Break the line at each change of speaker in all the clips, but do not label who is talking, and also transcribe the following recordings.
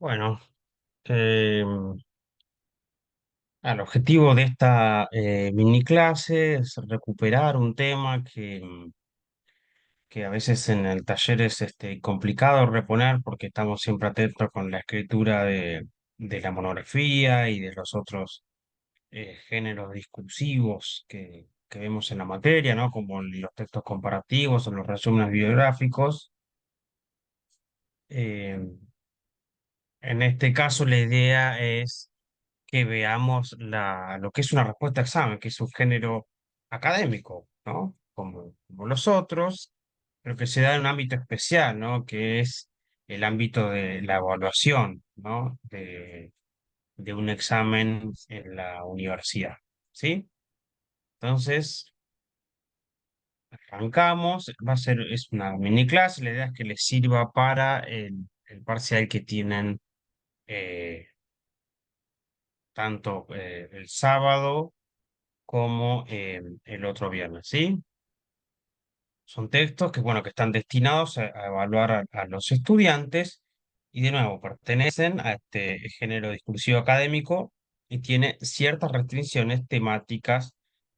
Bueno, eh, el objetivo de esta mini clase es recuperar un tema que a veces en el taller es complicado reponer porque estamos siempre atentos con la escritura de la monografía y de los otros géneros discursivos que vemos en la materia, ¿no? Como los textos comparativos o los resúmenes bibliográficos. Eh, en este caso, la idea es que veamos lo que es una respuesta a examen, que es un género académico, ¿no? Como los otros, pero que se da en un ámbito especial, ¿no? Que es el ámbito de la evaluación, ¿no? De un examen en la universidad, ¿sí? Entonces, arrancamos, es una mini clase, la idea es que les sirva para el parcial que tienen eh, tanto el sábado como el otro viernes, ¿sí? Son textos que, bueno, que están destinados a evaluar a los estudiantes y, de nuevo, pertenecen a este género discursivo académico y tiene ciertas restricciones temáticas,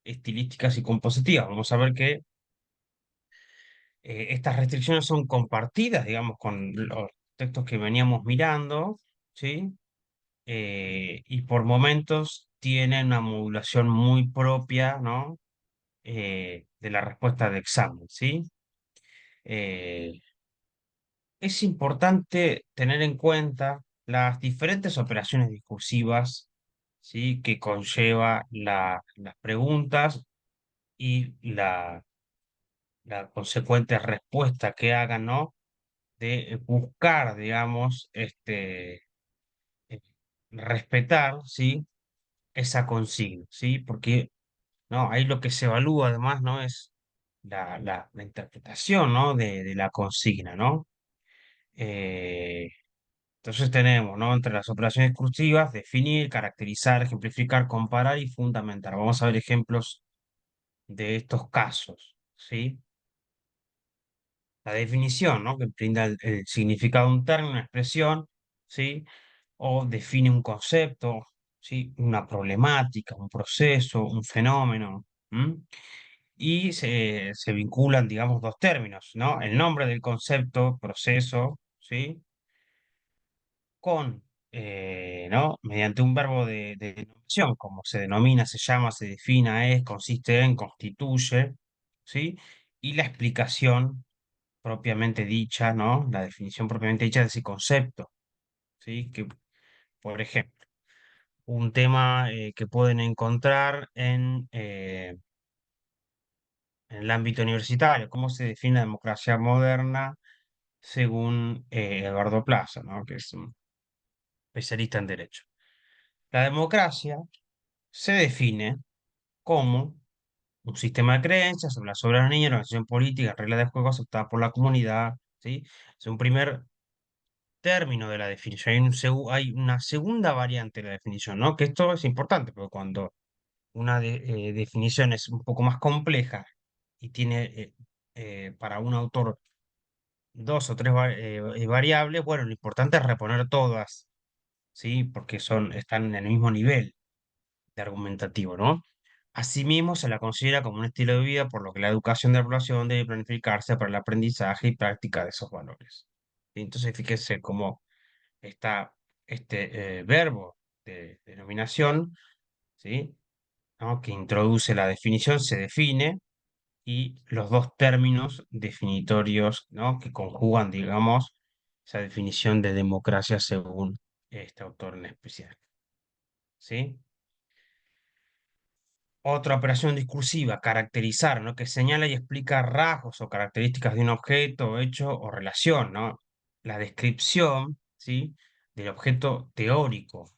estilísticas y compositivas. Vamos a ver que estas restricciones son compartidas, digamos, con los textos que veníamos mirando, ¿sí? Y por momentos tienen una modulación muy propia, ¿no? De la respuesta de examen, ¿sí? Eh, es importante tener en cuenta las diferentes operaciones discursivas, ¿sí? Que conlleva las preguntas y la consecuente respuesta que hagan, ¿no? De buscar, digamos, eh, respetar, ¿sí? Esa consigna, ¿sí? Porque, ¿no? Ahí lo que se evalúa además, ¿no? Es la interpretación, ¿no? De la consigna, ¿no? Eh, entonces tenemos, ¿no? Entre las operaciones discursivas, definir, caracterizar, ejemplificar, comparar y fundamentar. Vamos a ver ejemplos de estos casos, ¿sí? La definición, ¿no? Que brinda el significado de un término, una expresión, ¿sí? O define un concepto, ¿sí? Una problemática, un proceso, un fenómeno. ¿M? Y se vinculan, digamos, dos términos, ¿no? El nombre del concepto, proceso, ¿sí? Con, ¿no? Mediante un verbo de denominación, como se denomina, se llama, se defina, es, consiste en, constituye, ¿sí? Y la explicación propiamente dicha, ¿no? La definición propiamente dicha de ese concepto, ¿sí? Que, por ejemplo, un tema que pueden encontrar en el ámbito universitario, cómo se define la democracia moderna según Eduardo Plaza, ¿no? Que es un especialista en derecho. La democracia se define como un sistema de creencias sobre la soberanía, la organización política, reglas de juego aceptadas por la comunidad, ¿sí? Es un primer término de la definición. Hay una segunda variante de la definición, ¿no? Que esto es importante, porque cuando una definición es un poco más compleja y tiene para un autor dos o tres variables, bueno, lo importante es reponer todas, ¿sí? Porque están en el mismo nivel de argumentativo, ¿no? Asimismo, se la considera como un estilo de vida, por lo que la educación de la población debe planificarse para el aprendizaje y práctica de esos valores. ¿Sí? Entonces, fíjese cómo está este verbo de denominación, ¿sí? ¿No? Que introduce la definición, se define, y los dos términos definitorios, ¿no? Que conjugan, digamos, esa definición de democracia según este autor en especial, ¿sí? Otra operación discursiva, caracterizar, ¿no? Que señala y explica rasgos o características de un objeto, hecho o relación, ¿no? La descripción, ¿sí? Del objeto teórico.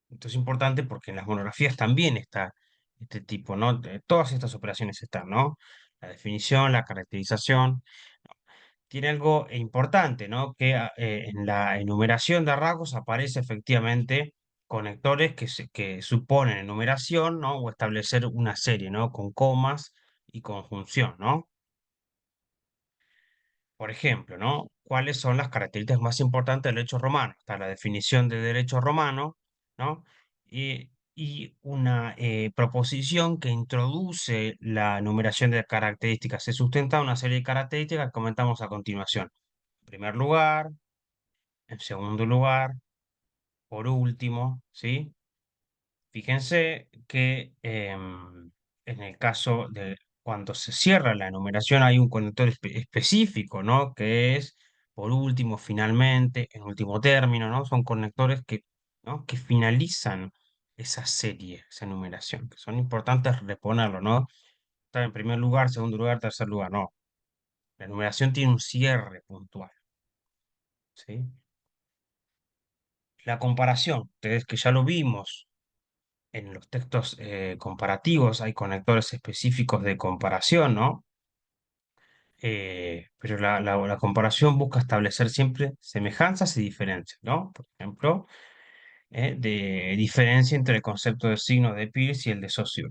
Esto es importante porque en las monografías también está este tipo, ¿no? Todas estas operaciones están, ¿no? La definición, la caracterización. Tiene algo importante, ¿no? Que en la enumeración de rasgos aparece efectivamente conectores que suponen enumeración, ¿no? O establecer una serie, ¿no? Con comas y conjunción, ¿no? Por ejemplo, ¿no? ¿Cuáles son las características más importantes del derecho romano? Está la definición de derecho romano, ¿no? Y una proposición que introduce la enumeración de características. Se sustenta una serie de características que comentamos a continuación. En primer lugar, en segundo lugar, por último, ¿sí? Fíjense que en el caso de cuando se cierra la enumeración hay un conector específico, ¿no? Que es por último, finalmente, en último término, ¿no? Son conectores que, ¿no? que finalizan esa serie, esa enumeración, que son importantes reponerlo, ¿no? Está en primer lugar, segundo lugar, tercer lugar, no. La enumeración tiene un cierre puntual, ¿sí? La comparación, ustedes que ya lo vimos, en los textos comparativos hay conectores específicos de comparación, ¿no? Pero la comparación busca establecer siempre semejanzas y diferencias, ¿no? Por ejemplo, de diferencia entre el concepto de signo de Peirce y el de Saussure,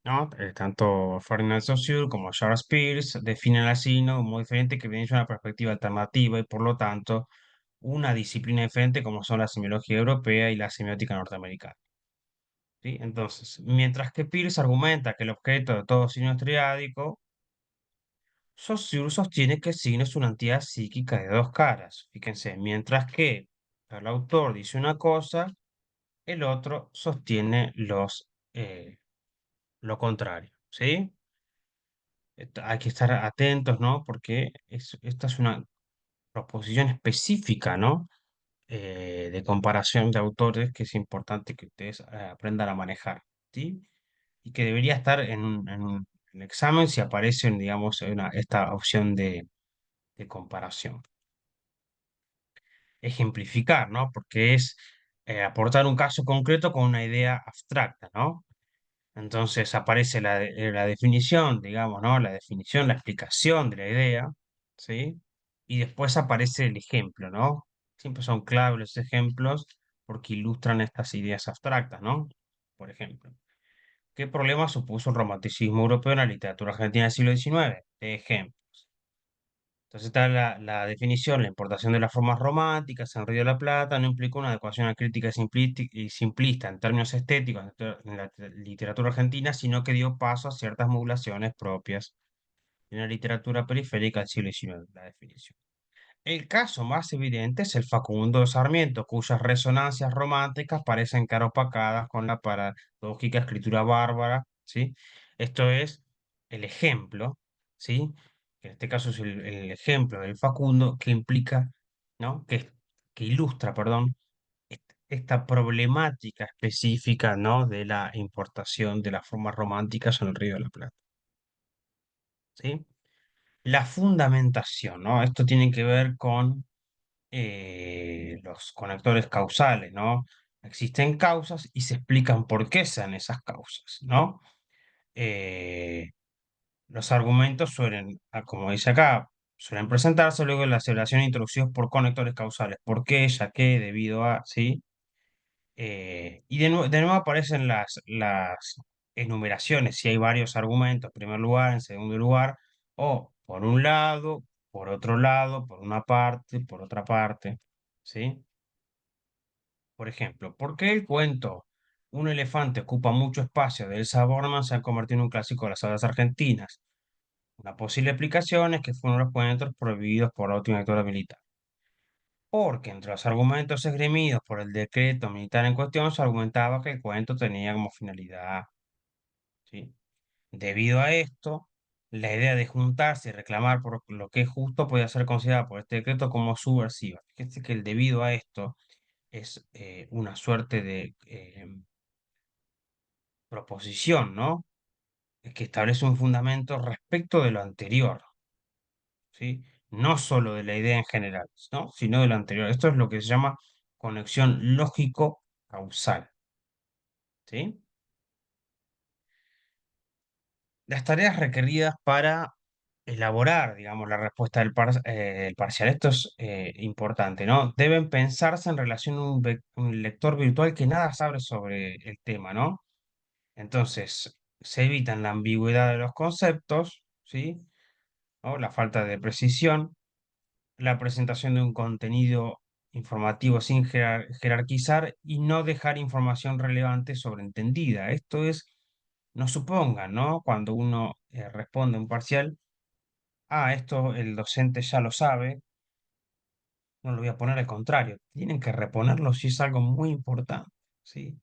¿no? Tanto Ferdinand Saussure como Charles Peirce definen al signo como diferente que viene de una perspectiva alternativa y por lo tanto una disciplina diferente como son la semiología europea y la semiótica norteamericana. ¿Sí? Entonces, mientras que Peirce argumenta que el objeto de todo signo es triádico, Saussure sostiene que el signo es una entidad psíquica de dos caras. Fíjense, mientras que el autor dice una cosa, el otro sostiene lo contrario. ¿Sí? Hay que estar atentos, ¿no? Porque esta es una proposición específica, ¿no? De comparación de autores que es importante que ustedes aprendan a manejar. ¿Sí? Y que debería estar en el examen si aparece, digamos, esta opción de comparación. Ejemplificar, ¿no? Porque es aportar un caso concreto con una idea abstracta, ¿no? Entonces aparece la definición, digamos, ¿no? La definición, la explicación de la idea, ¿sí? Y después aparece el ejemplo, ¿no? Siempre son claves los ejemplos porque ilustran estas ideas abstractas, ¿no? Por ejemplo. ¿Qué problema supuso el romanticismo europeo en la literatura argentina del siglo XIX? De ejemplo. Entonces está la definición, la importación de las formas románticas en Río de la Plata no implica una adecuación a crítica y simplista en términos estéticos en la literatura argentina, sino que dio paso a ciertas modulaciones propias en la literatura periférica del siglo XIX, la definición. El caso más evidente es el Facundo de Sarmiento, cuyas resonancias románticas parecen quedar opacadas con la paradójica escritura bárbara, ¿sí? Esto es el ejemplo, ¿sí? En este caso es el ejemplo del Facundo que implica, ¿no? Que ilustra, perdón, esta problemática específica, ¿no? De la importación de las formas románticas en el Río de la Plata, ¿sí? La fundamentación, ¿no? Esto tiene que ver con los conectores causales, ¿no? Existen causas y se explican por qué sean esas causas, ¿no? Eh, los argumentos suelen, como dice acá, suelen presentarse luego de la aceleración introducidos por conectores causales. ¿Por qué? Ya que, debido a, ¿sí? Y de nuevo aparecen las enumeraciones, si hay varios argumentos, en primer lugar, en segundo lugar, o por un lado, por otro lado, por una parte, por otra parte, ¿sí? Por ejemplo, ¿por qué el cuento Un elefante ocupa mucho espacio de Elsa Borman se ha convertido en un clásico de las sagas argentinas? Una posible explicación es que fueron los cuentos prohibidos por la última dictadura militar. Porque entre los argumentos esgrimidos por el decreto militar en cuestión se argumentaba que el cuento tenía como finalidad, ¿sí? Debido a esto, la idea de juntarse y reclamar por lo que es justo podía ser considerada por este decreto como subversiva. Fíjense que el debido a esto es una suerte de proposición, ¿no? Es que establece un fundamento respecto de lo anterior, ¿sí? No solo de la idea en general, ¿no? Sino de lo anterior. Esto es lo que se llama conexión lógico-causal, ¿sí? Las tareas requeridas para elaborar, digamos, la respuesta del parcial. Esto es importante, ¿no? Deben pensarse en relación a un lector virtual que nada sabe sobre el tema, ¿no? Entonces, se evitan la ambigüedad de los conceptos, ¿sí? ¿No? La falta de precisión, la presentación de un contenido informativo sin jerarquizar y no dejar información relevante sobreentendida. Esto es, no supongan, ¿no? Cuando uno responde un parcial, esto el docente ya lo sabe, no lo voy a poner al contrario. Tienen que reponerlo si es algo muy importante, ¿sí?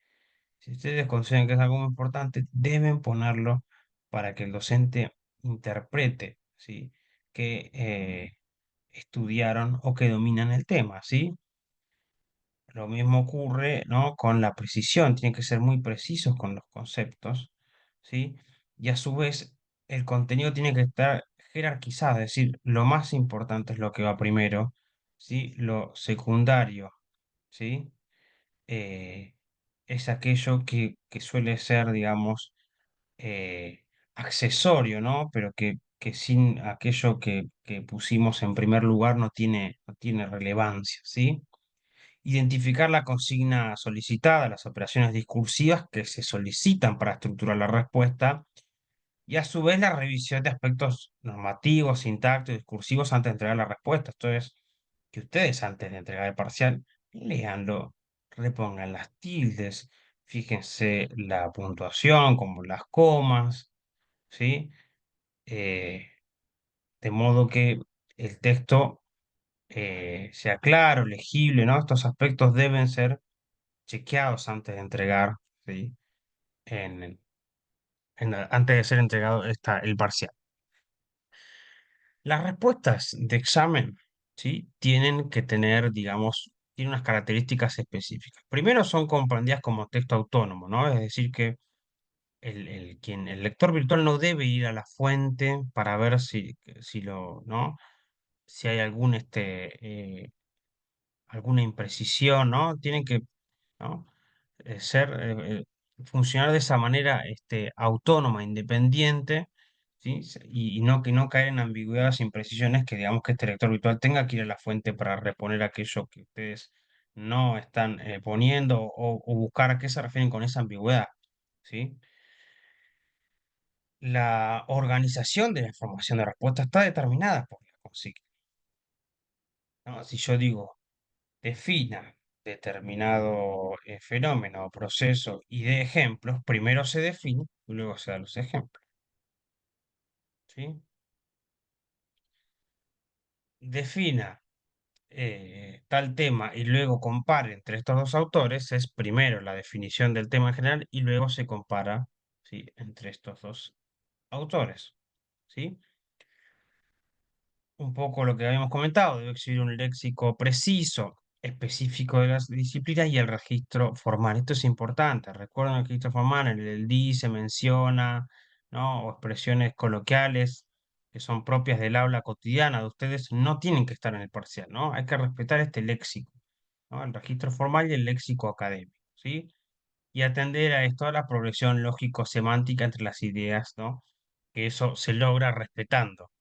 Si ustedes consideran que es algo muy importante, deben ponerlo para que el docente interprete, ¿sí? Que estudiaron o que dominan el tema, ¿sí? Lo mismo ocurre, ¿no? Con la precisión, tienen que ser muy precisos con los conceptos, ¿sí? Y a su vez, el contenido tiene que estar jerarquizado, es decir, lo más importante es lo que va primero, ¿sí? Lo secundario, ¿sí? Eh, es aquello que suele ser, digamos, eh, accesorio, ¿no? Pero que sin aquello que pusimos en primer lugar no tiene relevancia, ¿sí? Identificar la consigna solicitada, las operaciones discursivas que se solicitan para estructurar la respuesta y a su vez la revisión de aspectos normativos, sintácticos, discursivos antes de entregar la respuesta. Esto es, que ustedes antes de entregar el parcial, léanlo, repongan las tildes, fíjense la puntuación, como las comas, ¿sí? Eh, de modo que el texto sea claro, legible, ¿no? Estos aspectos deben ser chequeados antes de entregar, ¿sí? En, antes de ser entregado el parcial. Las respuestas de examen, ¿sí? Tienen que tener, digamos, tienen unas características específicas. Primero son comprendidas como texto autónomo, ¿no? Es decir, que el lector virtual no debe ir a la fuente para ver si ¿no? Si hay alguna imprecisión, ¿no? Tienen que, ¿no? Funcionar de esa manera autónoma, independiente, ¿sí? Y no, que no caer en ambigüedades e imprecisiones que digamos que este lector virtual tenga que ir a la fuente para reponer aquello que ustedes no están poniendo o buscar a qué se refieren con esa ambigüedad, ¿sí? La organización de la información de respuesta está determinada por la consigna, ¿no? Si yo digo defina determinado fenómeno o proceso y de ejemplos, primero se define y luego se dan los ejemplos, ¿sí? Defina tal tema y luego compare entre estos dos autores, es primero la definición del tema en general y luego se compara, ¿sí? Entre estos dos autores, ¿sí? Un poco lo que habíamos comentado, debe exhibir un léxico preciso, específico de las disciplinas y el registro formal. Esto es importante. Recuerden el registro formal, en el di se menciona, ¿no? O expresiones coloquiales que son propias del habla cotidiana de ustedes, no tienen que estar en el parcial, ¿no? Hay que respetar este léxico, ¿no? El registro formal y el léxico académico, ¿sí? Y atender a esto, a la progresión lógico-semántica entre las ideas, ¿no? Que eso se logra respetando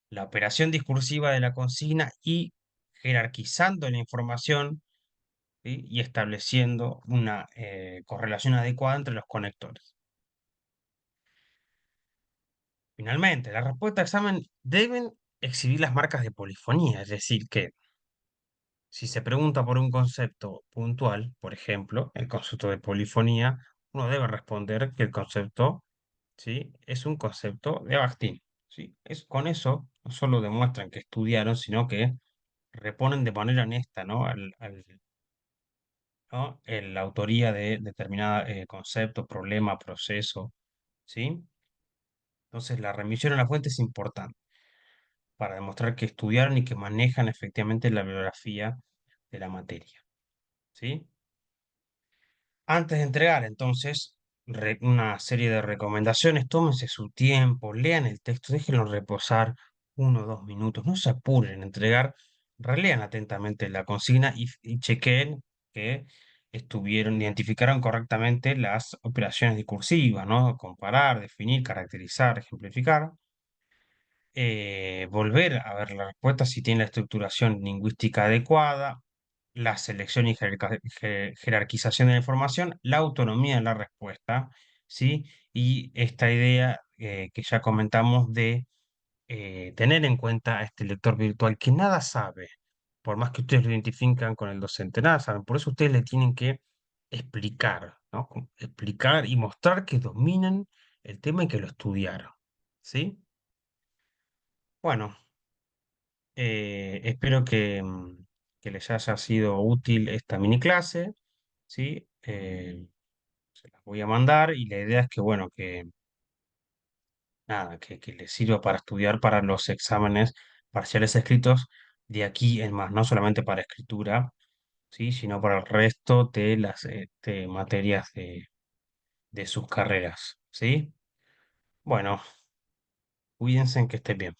la operación discursiva de la consigna y jerarquizando la información, ¿sí? Y estableciendo una correlación adecuada entre los conectores. Finalmente, la respuesta de examen deben exhibir las marcas de polifonía, es decir, que si se pregunta por un concepto puntual, por ejemplo, el concepto de polifonía, uno debe responder que el concepto, ¿sí? Es un concepto de Bakhtin, ¿sí? Con eso no solo demuestran que estudiaron, sino que reponen de manera honesta, ¿no? ¿No? La autoría de determinado concepto, problema, proceso, ¿sí? Entonces, la remisión a la fuente es importante para demostrar que estudiaron y que manejan efectivamente la bibliografía de la materia, ¿sí? Antes de entregar, entonces, una serie de recomendaciones, tómense su tiempo, lean el texto, déjenlo reposar 1 o 2 minutos, no se apuren en entregar, relean atentamente la consigna y chequeen que identificaron correctamente las operaciones discursivas, ¿no? Comparar, definir, caracterizar, ejemplificar. Volver a ver la respuesta si tiene la estructuración lingüística adecuada, la selección y jerarquización de la información, la autonomía de la respuesta, ¿sí? Y esta idea que ya comentamos de tener en cuenta a este lector virtual que nada sabe, por más que ustedes lo identifican con el docente, nada saben. Por eso ustedes le tienen que explicar, ¿no? Explicar y mostrar que dominan el tema y que lo estudiaron, ¿sí? Bueno, espero que les haya sido útil esta mini clase, ¿sí? Se las voy a mandar y la idea es que, bueno, que nada, que les sirva para estudiar para los exámenes parciales escritos de aquí en más, no solamente para escritura, ¿sí? Sino para el resto de las materias de sus carreras, ¿sí? Bueno, cuídense en que estén bien.